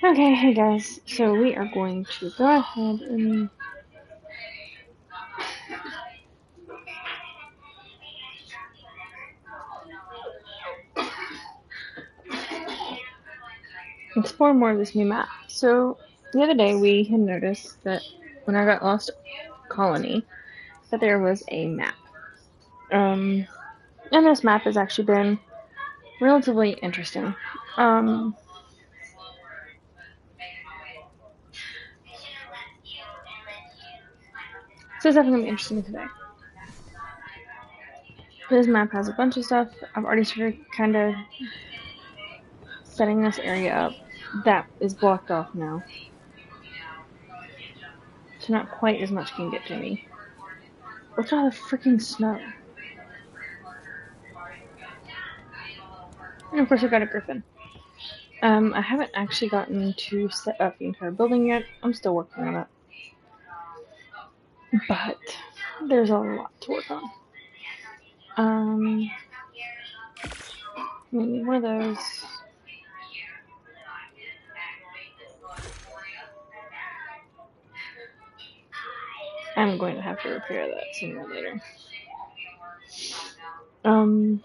Okay, hey guys, so we are going to go ahead and explore more of this new map. So, the other day we had noticed that when I got lost colony, that there was a map. Um, and this map has actually been relatively interesting. Um, so it's definitely going to be interesting today. This map has a bunch of stuff. I've already started kind of setting this area up. That is blocked off now. So not quite as much can get to me. What's all the freaking snow? And of course I got a griffin. I haven't actually gotten to set up the entire building yet. I'm still working on it. But there's a lot to work on. Maybe one of those. I'm going to have to repair that sooner or later. Um,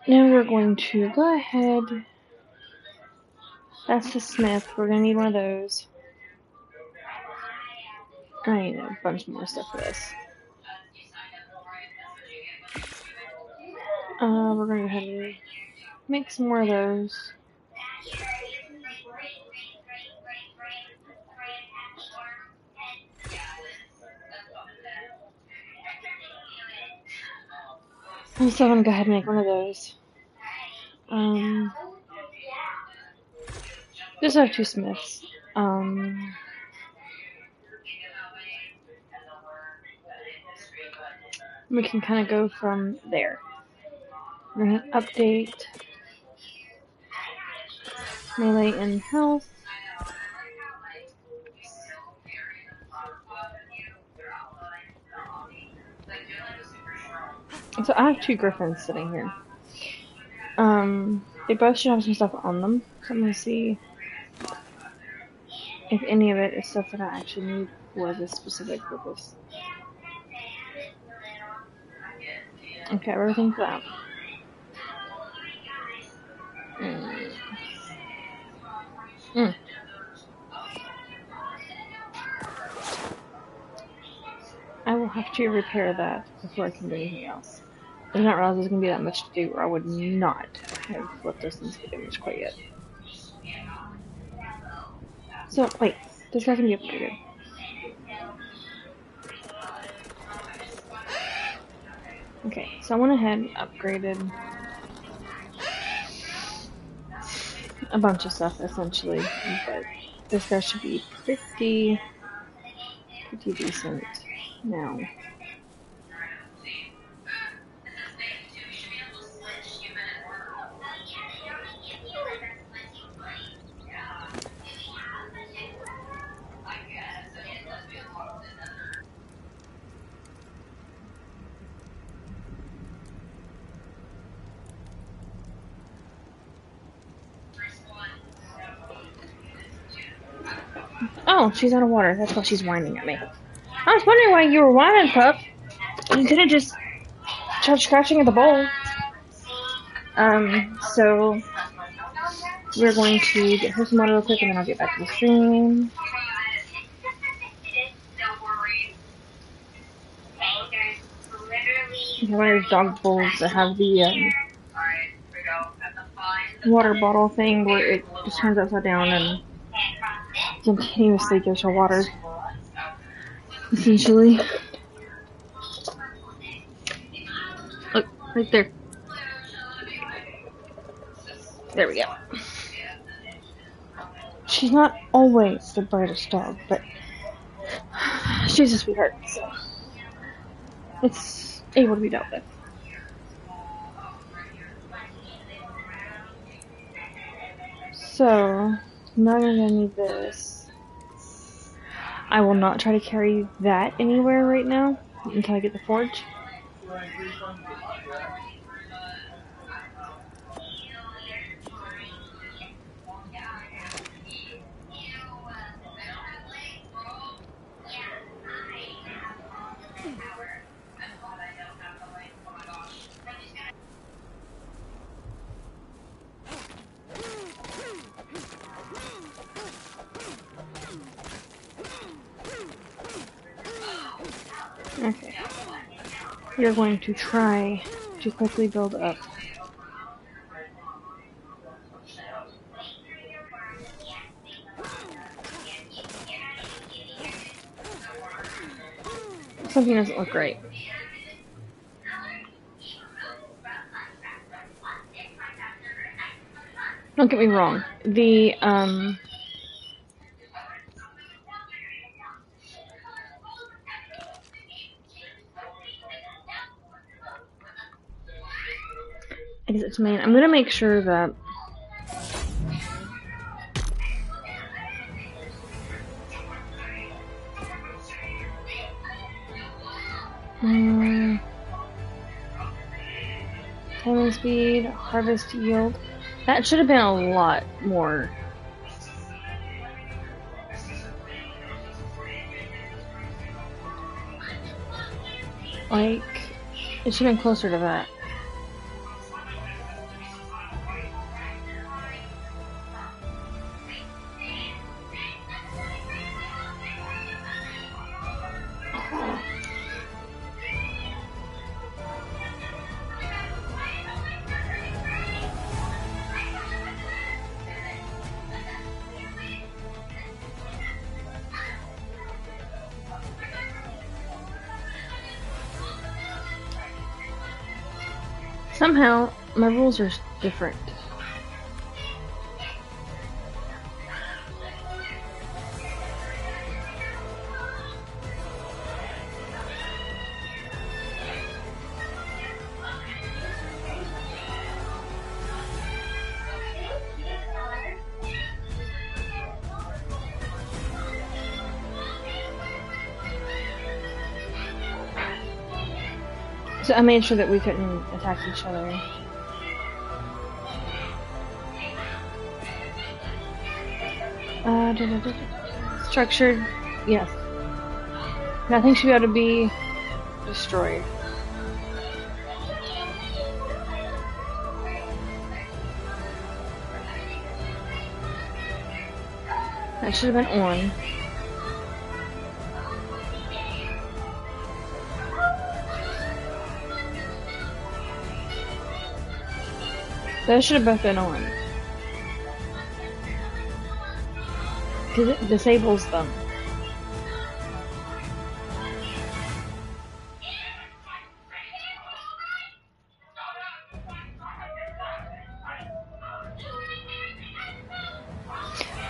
Now we're going to go ahead. That's the smith. We're going to need one of those. I need a bunch more stuff for this. We're going to go ahead and make some more of those. I'm still going to go ahead and make one of those. Just have two smiths. We can kind of go from there. We're going to update melee and health. So I have two griffins sitting here. They both should have some stuff on them. So I'm going to see if any of it is stuff that I actually need for this specific purpose. Okay, everything for that. I will have to repair that before I can do anything else. I did not realize there was going to be that much to do, or I would not have let those things get damaged quite yet. So, wait, this guy can be upgraded. Okay, so I went ahead and upgraded a bunch of stuff, essentially, but this guy should be pretty decent now. Oh, she's out of water. That's why she's whining at me. I was wondering why you were whining, pup. You could have just tried scratching at the bowl. So we're going to get her some water real quick, and then I'll get back to the stream. One of those dog bowls that have the water bottle thing where it just turns upside down and continuously gives her water. Essentially. Look, right there. There we go. She's not always the brightest dog, but she's a sweetheart, so it's able to be dealt with. So, now I'm gonna need this. I will not try to carry that anywhere right now. until I get the forge. Okay. You're going to try to quickly build up. Something doesn't look right. Don't get me wrong. Exit to main. I'm gonna make sure that timing speed, harvest yield. That should have been a lot more. Like, it should have been closer to that. Somehow, my rules are different. So I made sure that we couldn't attack each other. Structured, yes. Nothing should be able to be destroyed. That should have been on. Those should have both been on. Because it disables them.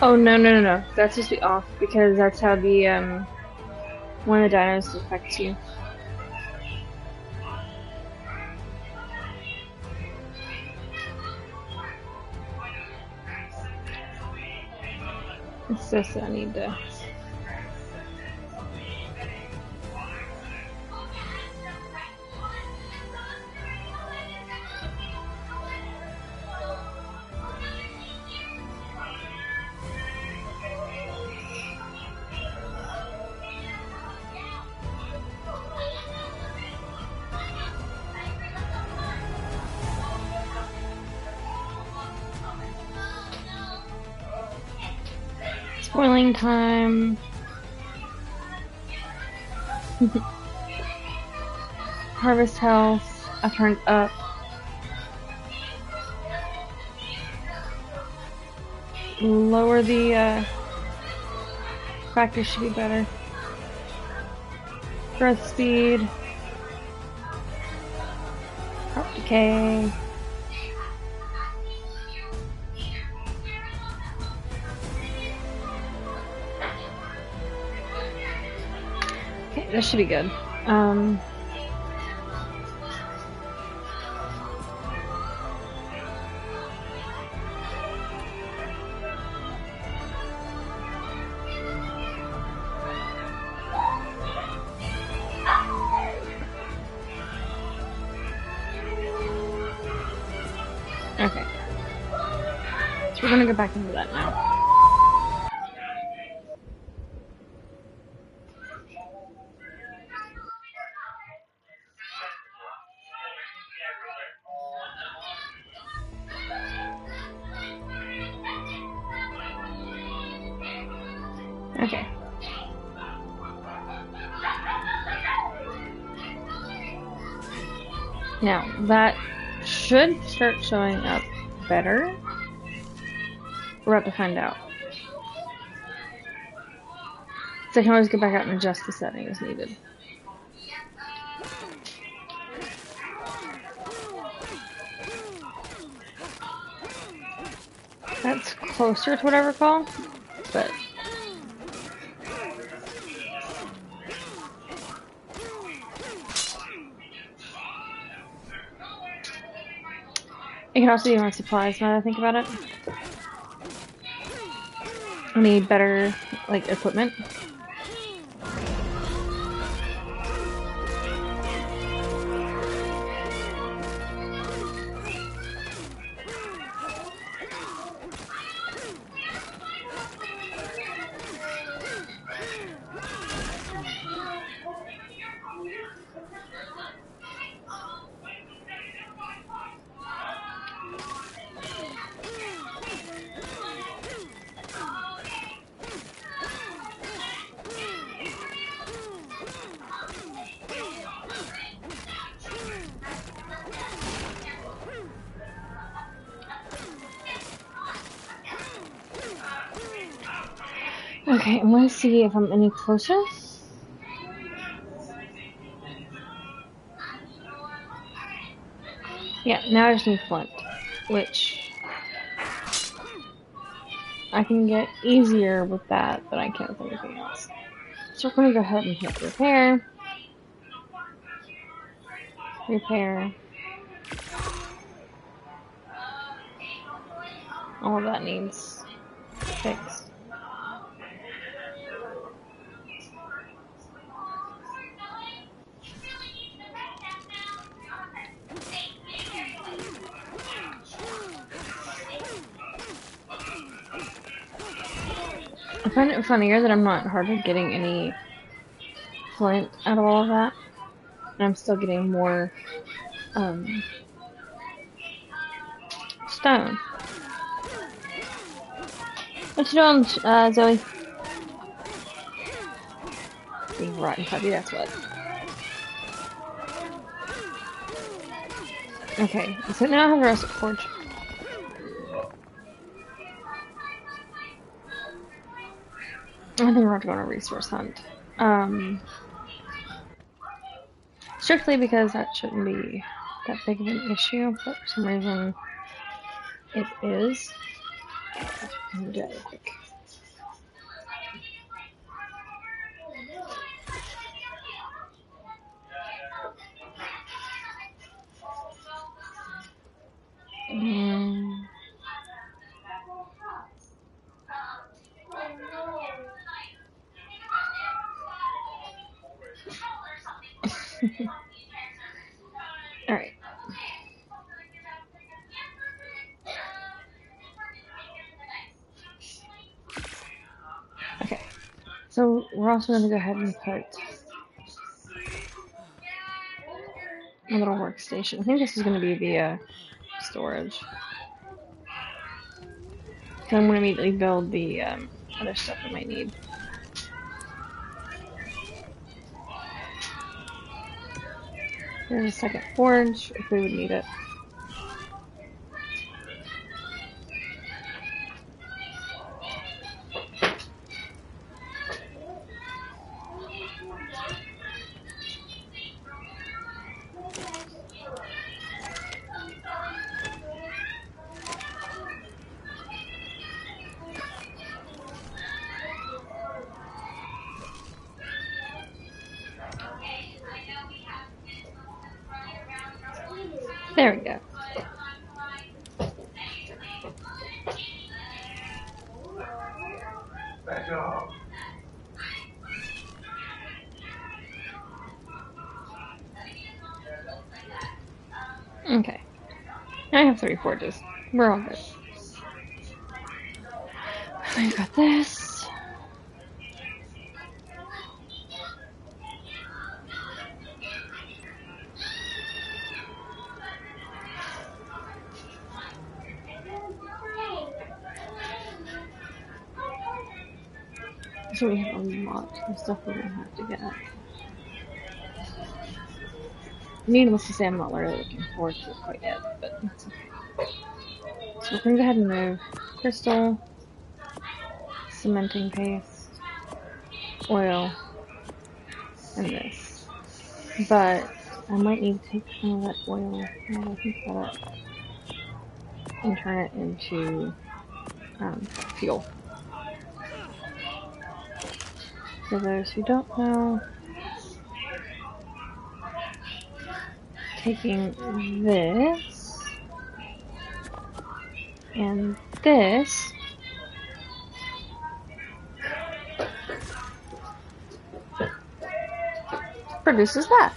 Oh, no. That's supposed to be off because that's how the, one of the dinos affects you. It's just that I need to. Spoiling time. Harvest health. I turned up. Lower the factor should be better. Growth speed. Crop decay. That should be good. So we're gonna go back into that now. Okay. Now, that should start showing up better. We're about to find out. So I can always go back out and adjust the setting as needed. That's closer to what I recall, but... It can also be on supplies now that I think about it. I need better, like, equipment. Okay, I'm gonna see if I'm any closer. Yeah, now I just need flint, which I can get easier with that than I can with anything else. So we're gonna go ahead and hit repair. Repair. All of that needs fixed. I find it funnier that I'm not hardly getting any flint out of all of that. And I'm still getting more stone. What you doing, Zoe? Being rotten puppy, that's what. Okay, so now I have a rustic forge. I think we're going to go on a resource hunt. Strictly because that shouldn't be that big of an issue, but for some reason it is. I'm gonna do that real quick. Alright. Okay. So we're also going to go ahead and put a little workstation. I think this is going to be via storage. So I'm going to immediately build the other stuff I might need. There's a second forge if we would need it. There we go. Back off. Okay. I have 3 forges. We're all good. I got this. So we have a lot of stuff we're gonna have to get. Needless to say, I'm not really looking forward to it quite yet, but it's okay. So we're gonna go ahead and move crystal, cementing paste, oil, and this. But I might need to take some of that oil, now that I think about it, and turn it into fuel. For those who don't know, taking this and this produces that.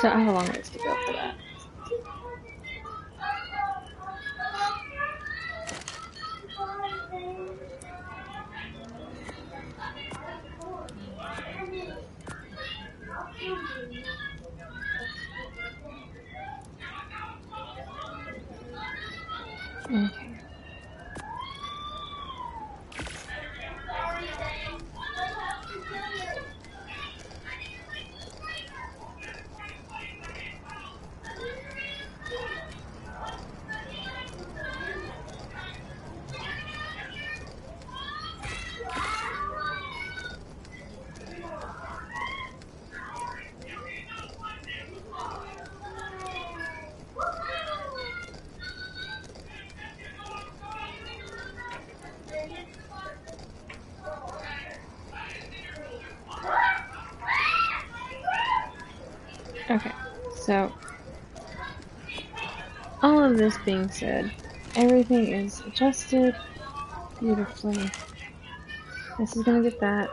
So I have a long ways to go for that. Okay. Okay, so all of this being said, everything is adjusted beautifully. This is gonna get that.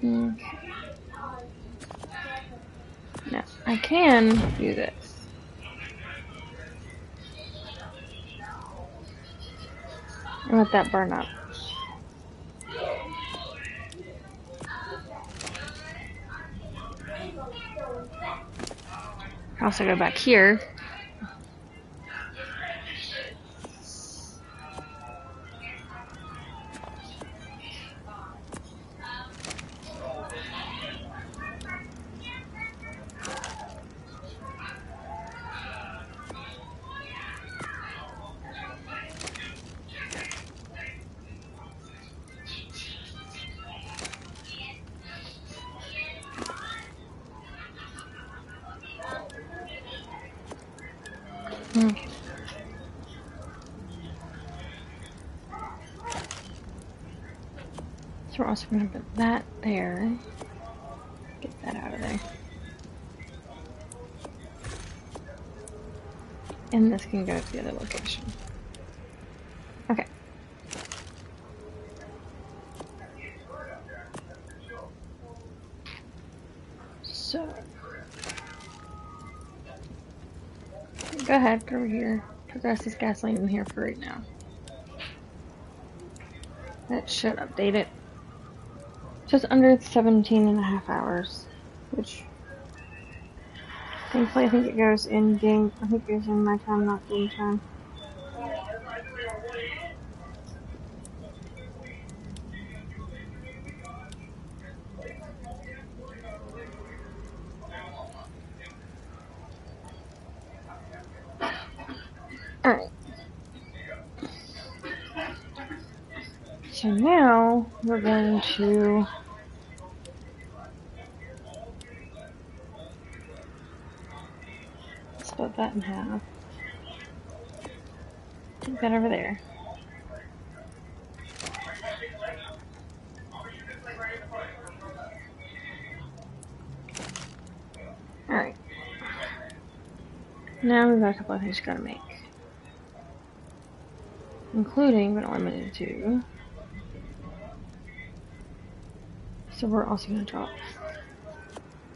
Okay. Now, I can do this. And let that burn up. I also go back here. Okay. So we're also going to put that there. Get that out of there. And this can go to the other location. Okay. So, go ahead, over here. Progress this gasoline in here for right now. That should update it. Just under 17.5 hours, which thankfully I think it goes in game. I think it goes in my time, not game time. Alright. So now we're going to split that in half. Take that over there. Alright. Now we've got a couple of things we gotta make. Including, but not limited to. So we're also gonna drop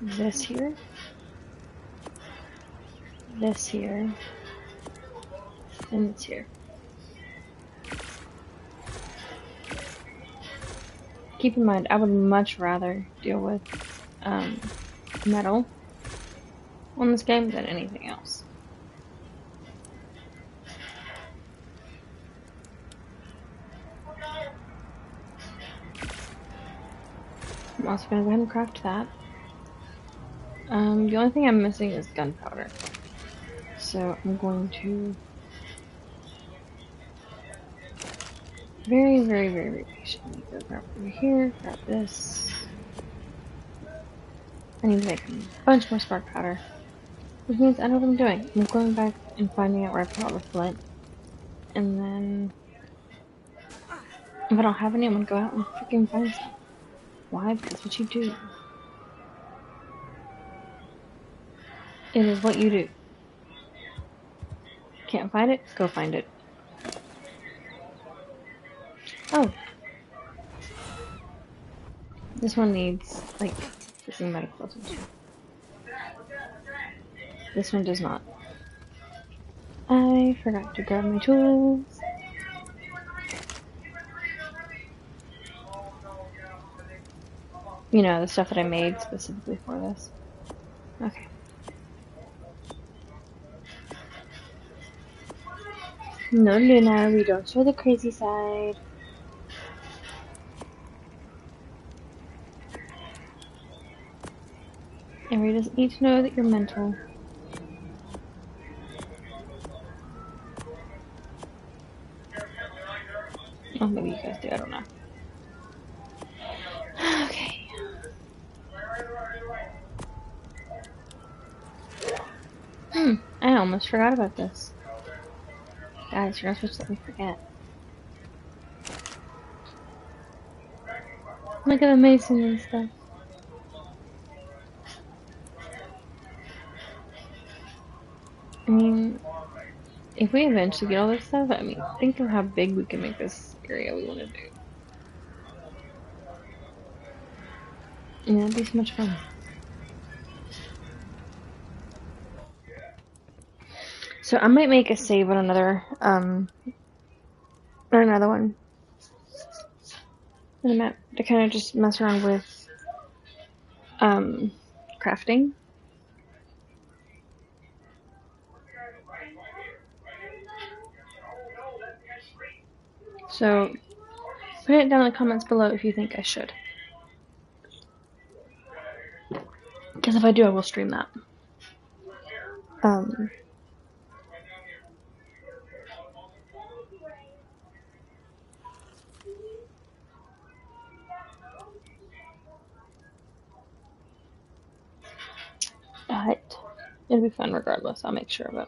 this here. This here. And this here. Keep in mind, I would much rather deal with metal on this game than anything else. I'm also going to go ahead and craft that. The only thing I'm missing is gunpowder. So I'm going to very, very, very, very patiently go grab over here, grab this. I need to make a bunch more spark powder. Which means I know what I'm doing. I'm going back and finding out where I put all the flint. And then, if I don't have any, I'm gonna go out and freaking find some. Why? Because that's what you do. It is what you do. Can't find it? Go find it. Oh. This one needs, like, fixing medical attention. This one does not. I forgot to grab my tools. You know, the stuff that I made specifically for this. Okay. No, Luna, we don't show the crazy side. Everybody doesn't need to know that you're mental. Oh, maybe you guys do, I don't know. Okay. I almost forgot about this. Guys, you're not supposed to let me forget. Look at the mason and stuff. I mean, if we eventually get all this stuff, I mean, think of how big we can make this area we want to do. And that'd be so much fun. So I might make a save on another, or another one. On the map to kind of just mess around with, crafting. So, put it down in the comments below if you think I should. Because if I do, I will stream that. But it'll be fun regardless. I'll make sure of it.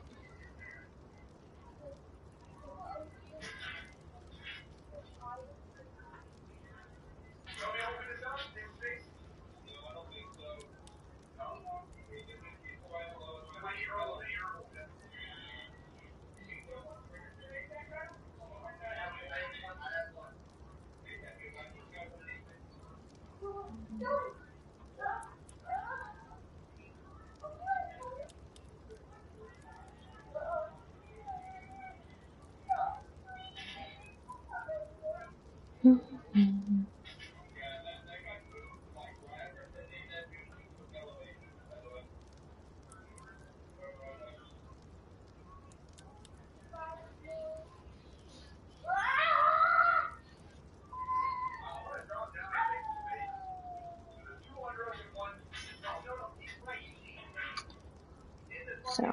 So,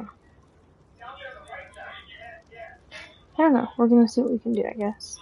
I don't know. We're gonna see what we can do, I guess.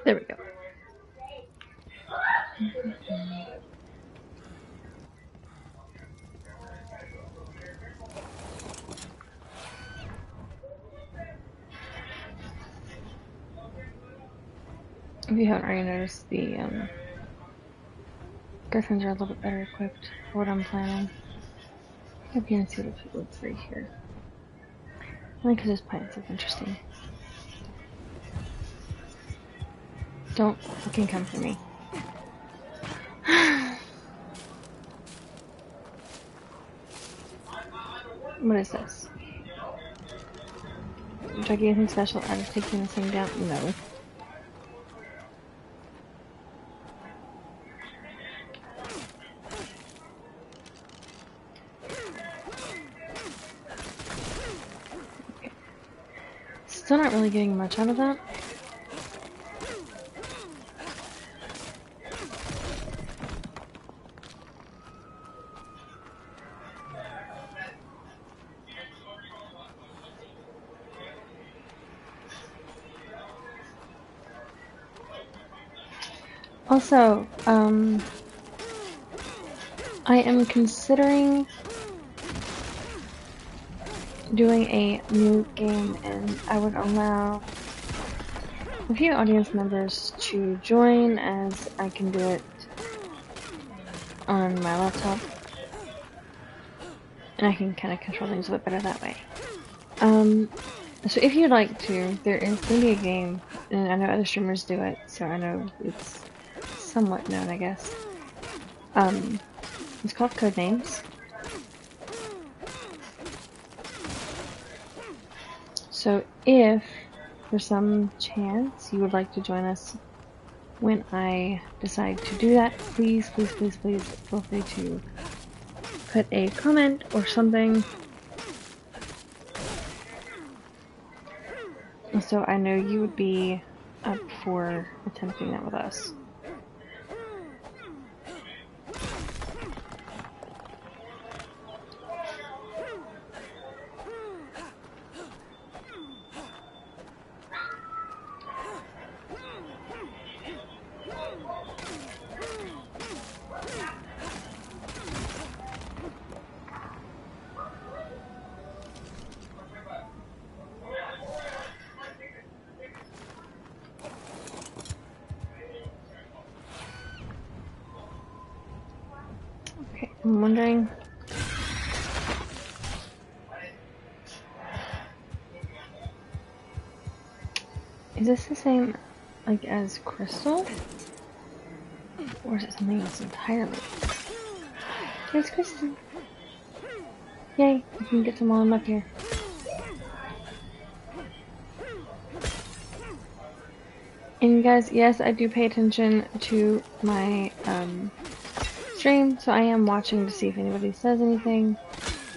There we go. If you haven't already noticed, the Griffins are a little bit better equipped for what I'm planning. I'm gonna see what it looks like here. Only because this plant's so interesting. Don't fucking come for me. What is this? Do I get anything special out of taking this thing down? No. Okay. Still not really getting much out of that. Also, I am considering doing a new game, and I would allow a few audience members to join, as I can do it on my laptop, and I can kind of control things a bit better that way. So if you'd like to, there is going to be a game, and I know other streamers do it, so I know it's somewhat known, I guess. It's called Codenames. So if, for some chance, you would like to join us when I decide to do that, please, please, please, please feel free to put a comment or something, so I know you would be up for attempting that with us. Okay, I'm wondering. Is this the same, like, as Crystal? Or is it something else entirely? There's Crystal! Yay, I can get them all up here. And guys, yes, I do pay attention to my, stream, so I am watching to see if anybody says anything.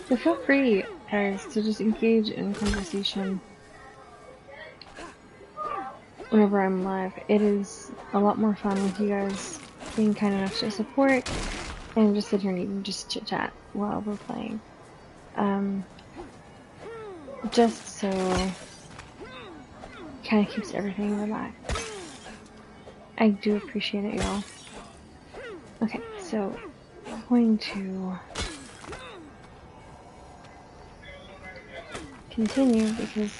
So feel free, guys, to just engage in conversation whenever I'm live. It is a lot more fun with you guys being kind enough to support and just sit here and even just chit chat while we're playing. Just so kind of keeps everything relaxed. I do appreciate it, y'all. Okay, so I'm going to continue because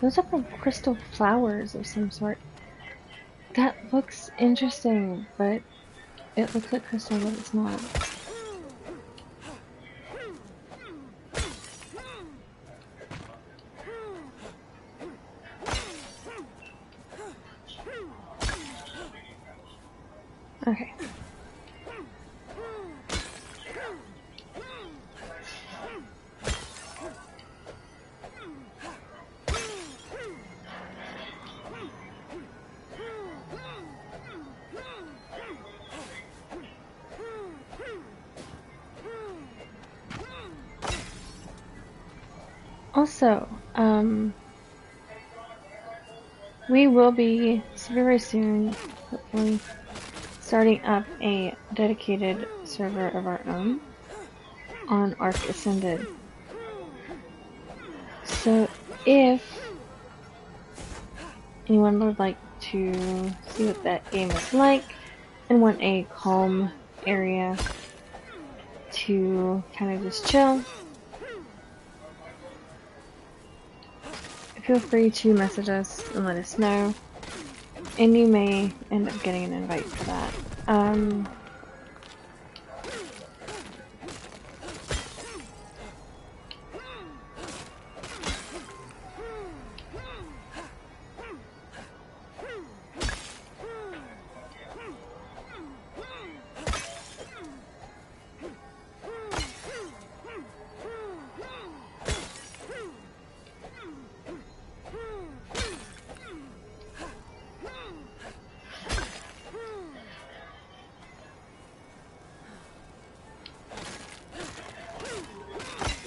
those are like crystal flowers of some sort. That looks interesting, but it looks like crystal, but it's not. Okay. Also, we will be very soon, hopefully, starting up a dedicated server of our own on Ark Ascended. So if anyone would like to see what that game is like and want a calm area to kind of just chill, feel free to message us and let us know, and you may end up getting an invite for that.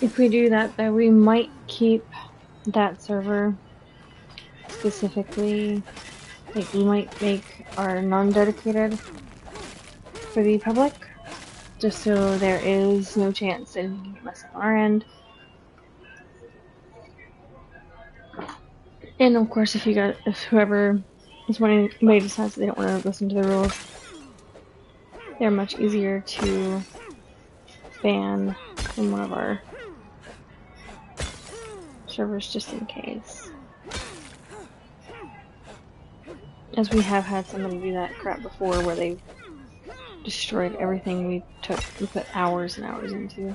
If we do that, though, we might keep that server specifically, like we might make our non-dedicated for the public, just so there is no chance that anything can mess up on our end. And of course, if whoever is wanting, anybody decides that they don't want to listen to the rules, they're much easier to ban in one of our servers just in case. As we have had somebody do that crap before where they destroyed everything we put hours and hours into.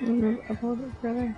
Move up a little bit further.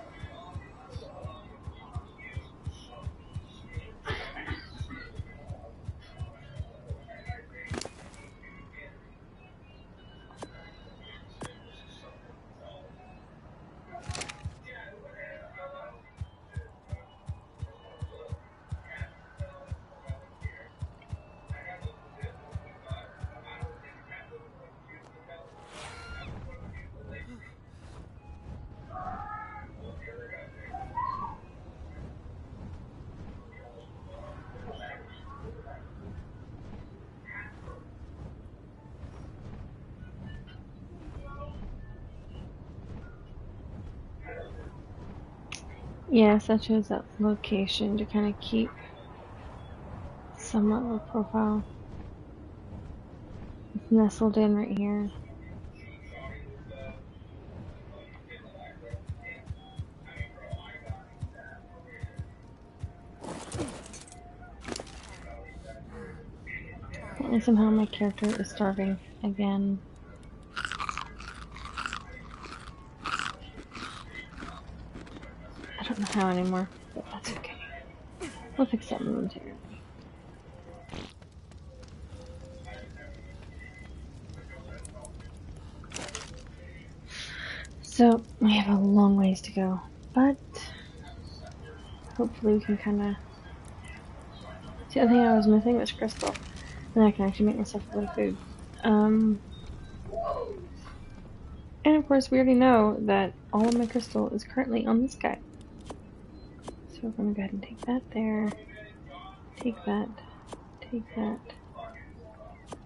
Yes, I chose that location to kind of keep somewhat of a profile. It's nestled in right here. And somehow my character is starving again. I don't know how anymore, but that's okay. We'll fix that momentarily. So, we have a long ways to go, but hopefully we can kind of... The other thing I was missing was crystal, and I can actually make myself a little food. And of course we already know that all of my crystal is currently on this guy. So we're going to go ahead and take that there, take that,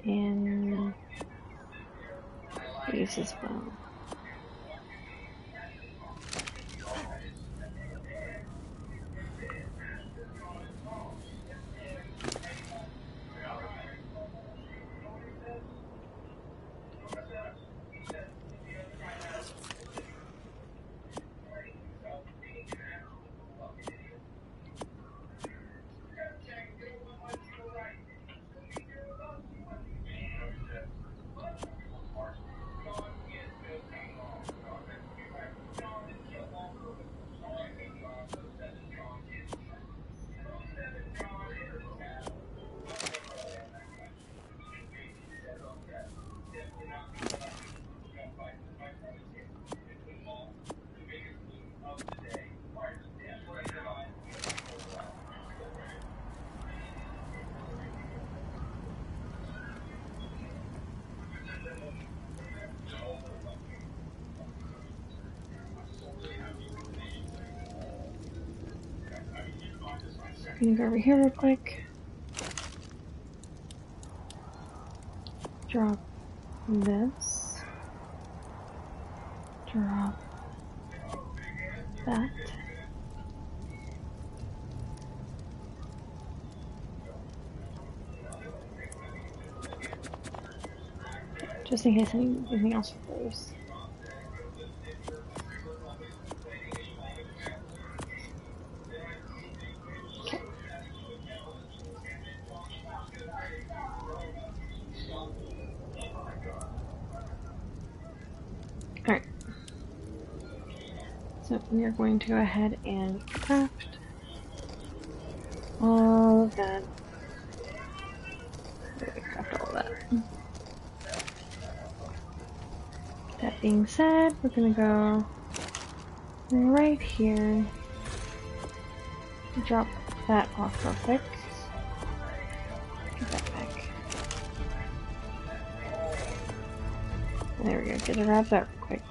and use this bow. I'm gonna go over here real quick. Drop this. Drop that. Just in case anything else froze. Okay. Alright. So we are going to go ahead and craft all of that. Craft all of that. That being said, we're gonna go right here. Drop that off real quick. Get that back. There we go. Get it wrapped up real quick.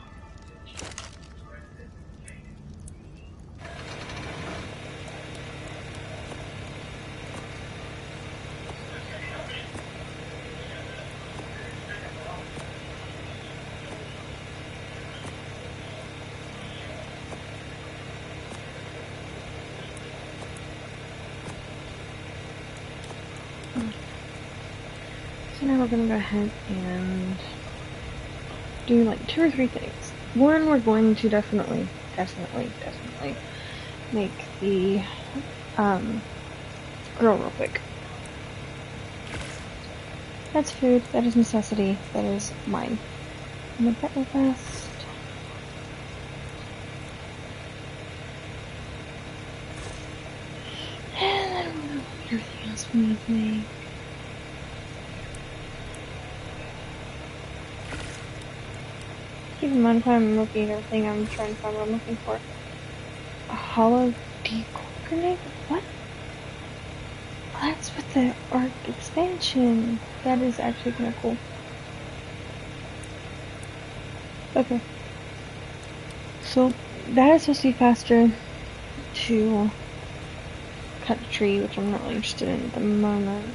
So now we're gonna go ahead and do like 2 or 3 things. One, we're going to definitely make the grill real quick. That's food, that is necessity, that is mine. Make that real fast. And then we'll know everything else we need to make. Keep in mind if I'm looking at everything, I'm trying to find what I'm looking for. A hollow decoy grenade? What? Oh, that's with the Arc expansion. That is actually kind of cool. Okay. So, that is supposed to be faster to cut the tree, which I'm not really interested in at the moment.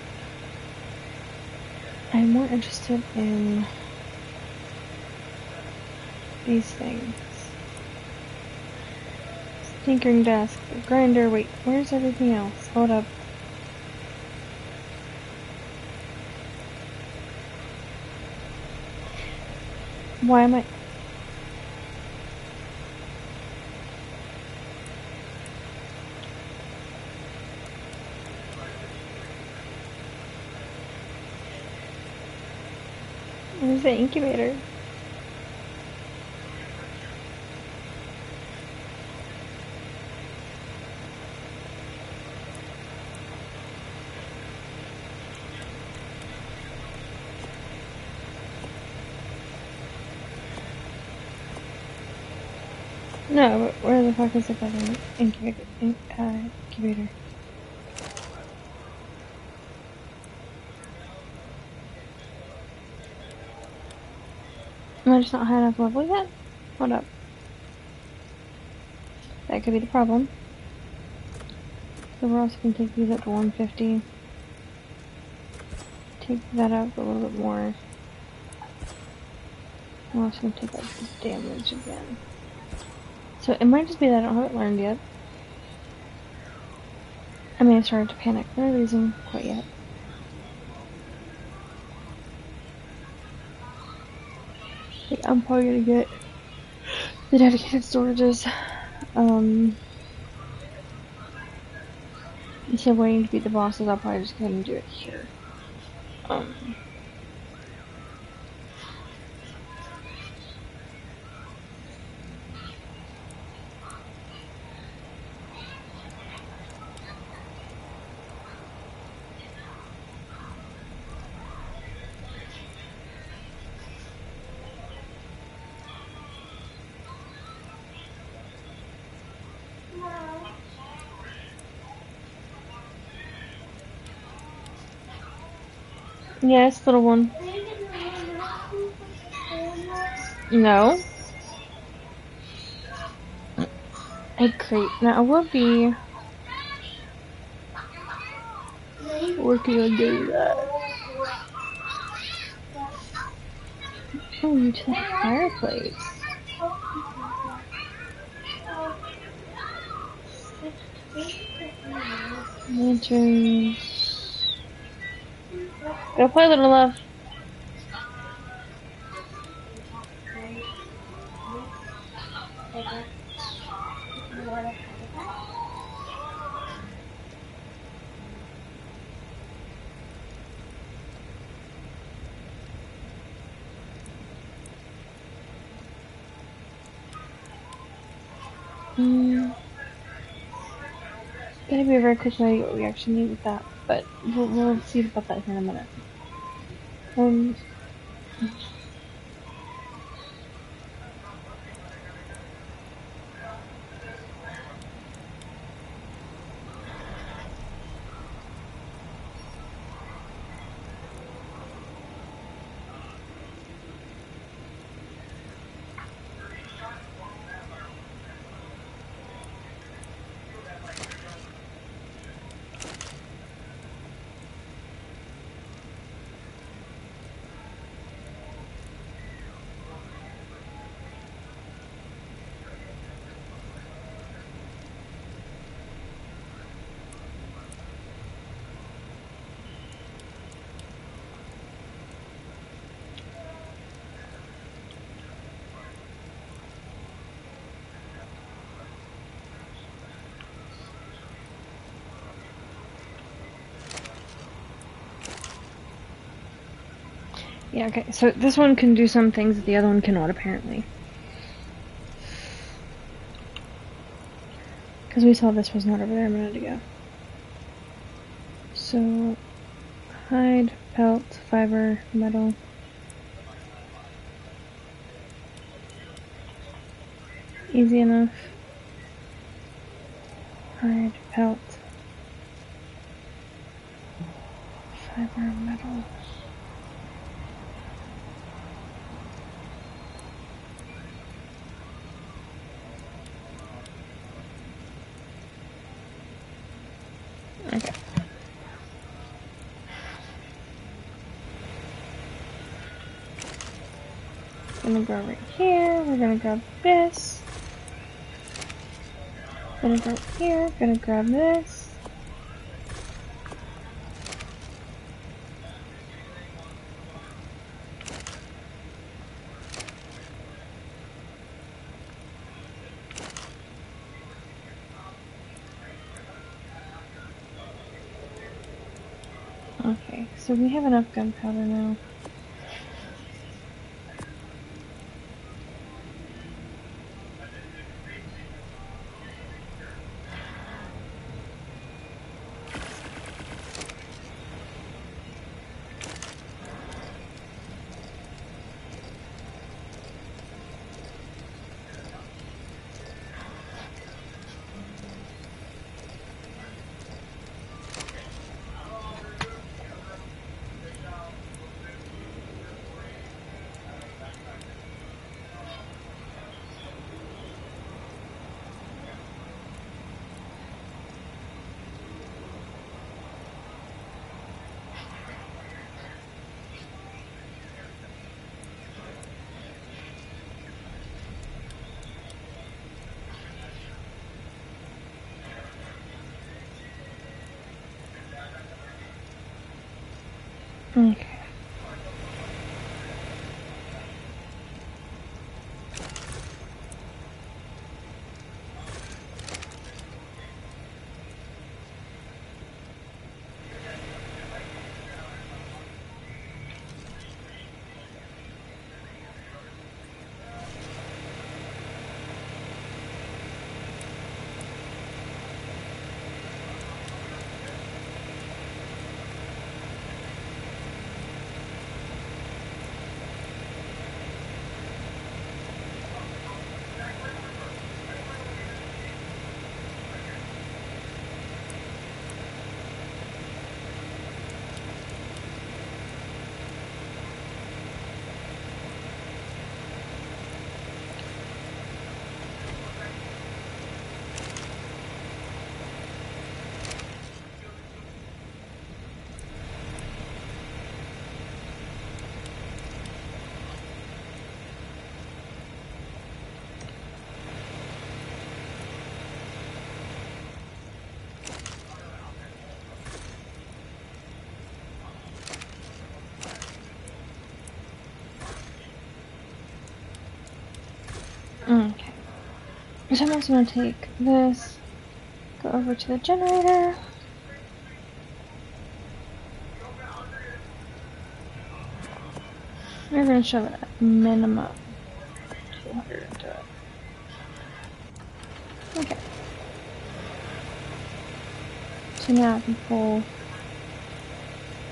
I'm more interested in these things. Tinkering desk, grinder, wait, where's everything else? Hold up. Why am I... Where's the incubator? No, but where the fuck is the fucking incubator? Incubator. Am I just not high enough level yet? Hold up. That could be the problem. So we're also going to take these up to 150. Take that up a little bit more. I'm also going to take up the damage again. So it might just be that I don't have it learned yet. I may have started to panic for no reason quite yet. I'm probably gonna get the dedicated storages. Instead of waiting to beat the bosses, I'll probably just go ahead and do it here. Yes, little one. No. Egg crate. Now, I will be working on getting that. Oh, you just have a fireplace. Lanterns. Go play, little love. Gotta be a very quick way what we actually need with that, but we'll see about that here in a minute. Yeah, okay, so this one can do some things that the other one cannot, apparently. Because we saw this was not over there a minute ago. So, hide, pelt, fiber, metal. Easy enough. Hide, pelt, fiber, metal. Okay. Gonna go right here. We're gonna grab this. Gonna go here. Gonna grab this. Okay, so we have enough gunpowder now. Okay. So I'm also going to take this, go over to the generator. We're going to shove it at minimum 200 into it. Okay. So now I can pull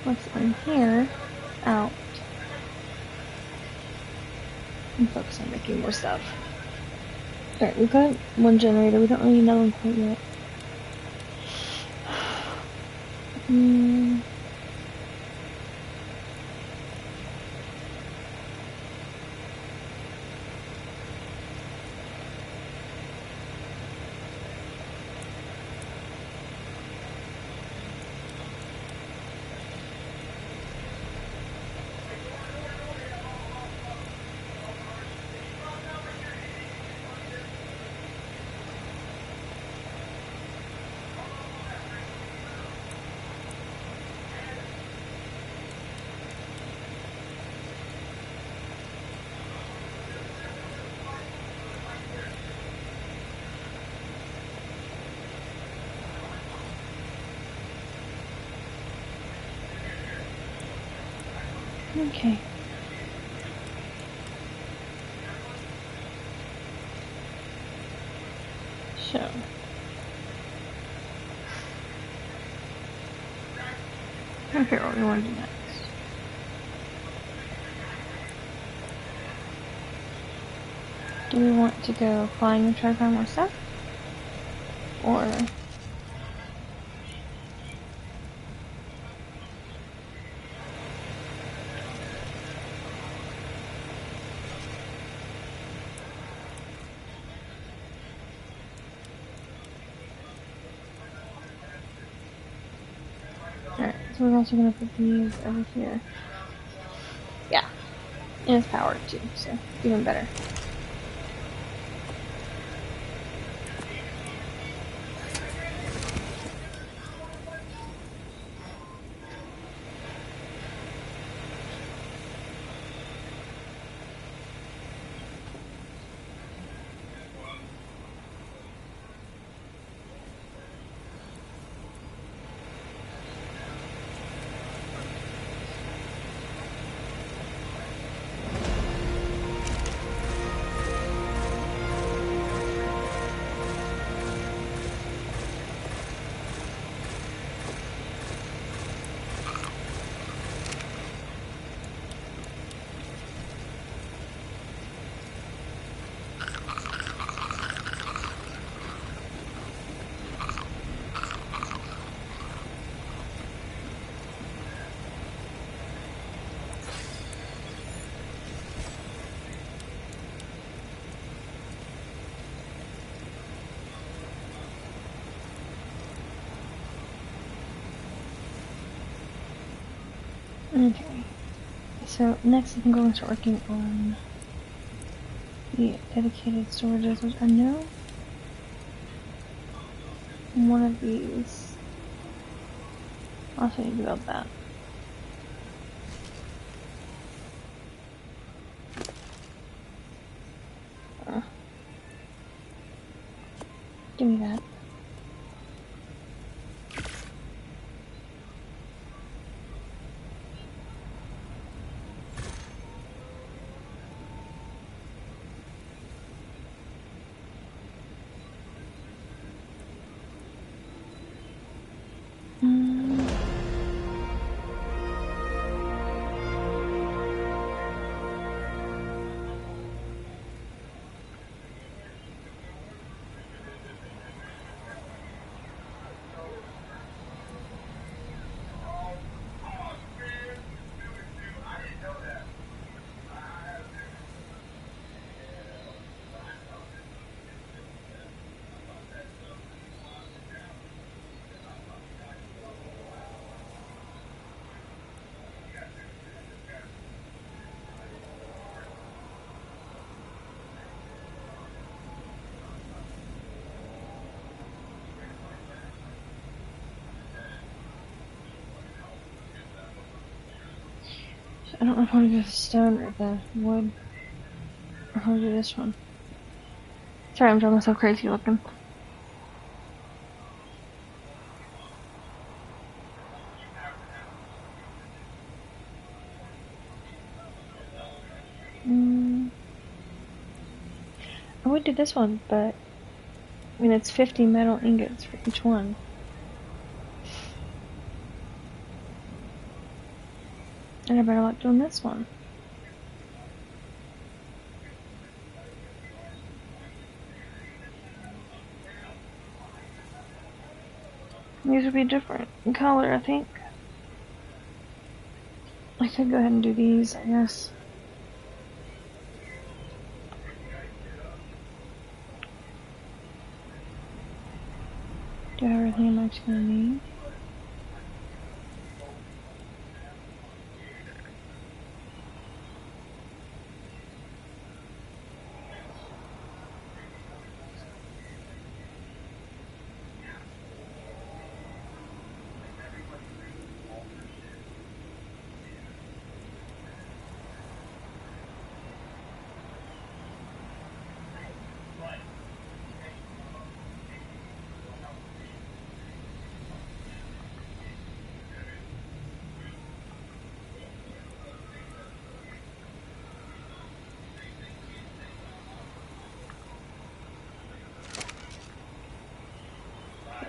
what's in here out and focus on making more stuff. Alright, we've got one generator. We don't really need another one quite yet. Okay. So. Okay, what we want to do next. Do we want to go flying and try to find more stuff? Or... Alright, so we're also going to put these over here. Yeah. And it's powered too, so even better. Okay. So next I think we're going to start working on the dedicated storages, which I know one of these also need to build that. Give me that. I don't know if I want to do the stone or the wood, or how to do this one. Sorry, I'm drawing myself crazy looking. I would do this one, but I mean it's 50 metal ingots for each one. And I better luck doing this one. These would be different in color, I think. I could go ahead and do these, I guess. Do I have everything I'm actually gonna need?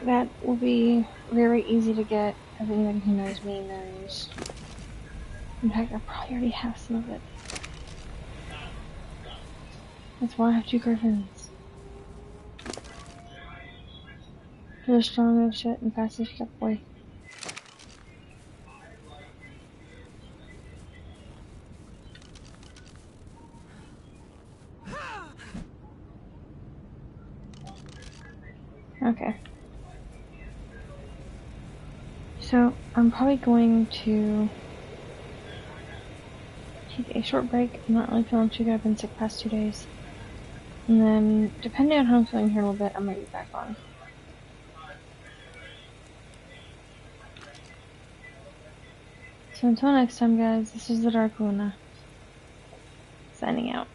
That will be very easy to get, as anybody who knows me knows. In fact, I probably already have some of it. That's why I have 2 griffins. They're strong as shit and fast as shit, boy. Okay. So, I'm probably going to take a short break. I'm not really feeling too good. I've been sick past 2 days. And then, depending on how I'm feeling here in a little bit, I might be back on. So until next time, guys, this is the Dark Luna, signing out.